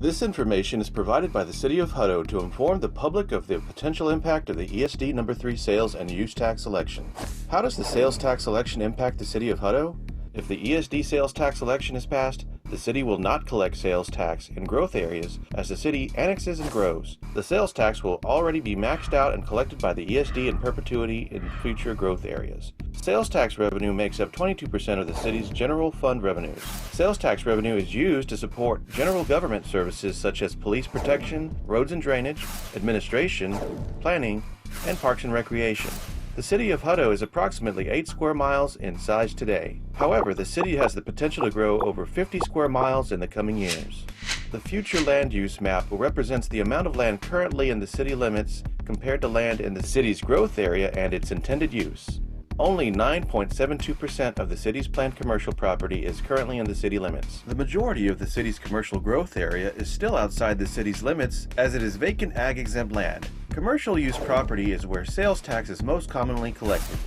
This information is provided by the City of Hutto to inform the public of the potential impact of the ESD No. 3 sales and use tax election. How does the sales tax election impact the City of Hutto? If the ESD sales tax election is passed, the city will not collect sales tax in growth areas as the city annexes and grows. The sales tax will already be maxed out and collected by the ESD in perpetuity in future growth areas. Sales tax revenue makes up 22% of the city's general fund revenues. Sales tax revenue is used to support general government services such as police protection, roads and drainage, administration, planning, and parks and recreation. The city of Hutto is approximately 8 square miles in size today. However, the city has the potential to grow over 50 square miles in the coming years. The future land use map represents the amount of land currently in the city limits compared to land in the city's growth area and its intended use. Only 9.72% of the city's planned commercial property is currently in the city limits. The majority of the city's commercial growth area is still outside the city's limits as it is vacant ag-exempt land. Commercial use property is where sales tax is most commonly collected.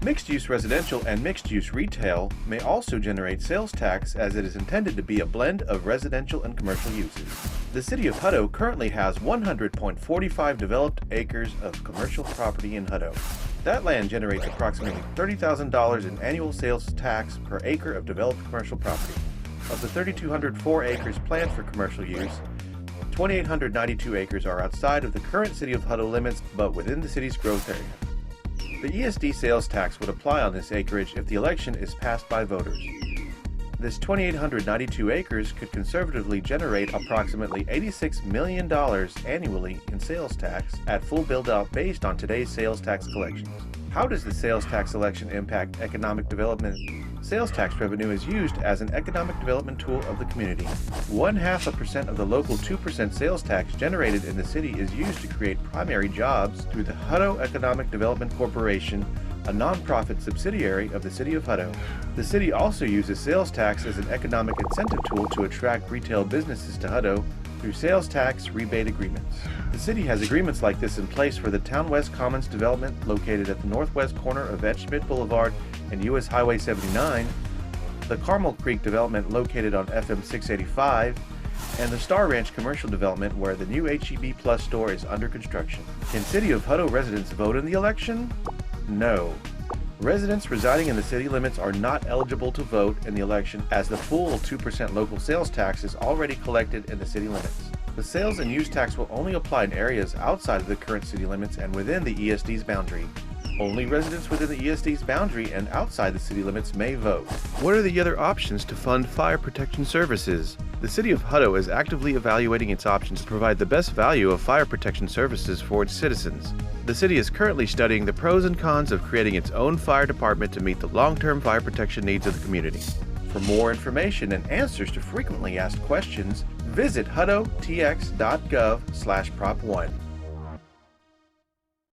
Mixed-use residential and mixed-use retail may also generate sales tax as it is intended to be a blend of residential and commercial uses. The city of Hutto currently has 100.45 developed acres of commercial property in Hutto. That land generates approximately $30,000 in annual sales tax per acre of developed commercial property. Of the 3,204 acres planned for commercial use, 2,892 acres are outside of the current city of Hutto limits but within the city's growth area. The ESD sales tax would apply on this acreage if the election is passed by voters. This 2,892 acres could conservatively generate approximately $86 million annually in sales tax at full build-out based on today's sales tax collections. How does the sales tax election impact economic development? Sales tax revenue is used as an economic development tool of the community. 0.5% of the local 2% sales tax generated in the city is used to create primary jobs through the Hutto Economic Development Corporation, a non-profit subsidiary of the City of Hutto. The city also uses sales tax as an economic incentive tool to attract retail businesses to Hutto through sales tax rebate agreements. The city has agreements like this in place for the Town West Commons development located at the northwest corner of Schmidt Boulevard and US Highway 79, the Carmel Creek development located on FM 685, and the Star Ranch commercial development where the new HEB Plus store is under construction. Can City of Hutto residents vote in the election? No. Residents residing in the city limits are not eligible to vote in the election as the full 2% local sales tax is already collected in the city limits. The sales and use tax will only apply in areas outside of the current city limits and within the ESD's boundary. Only residents within the ESD's boundary and outside the city limits may vote. What are the other options to fund fire protection services? The City of Hutto is actively evaluating its options to provide the best value of fire protection services for its citizens. The city is currently studying the pros and cons of creating its own fire department to meet the long-term fire protection needs of the community. For more information and answers to frequently asked questions, visit huttotx.gov/prop1.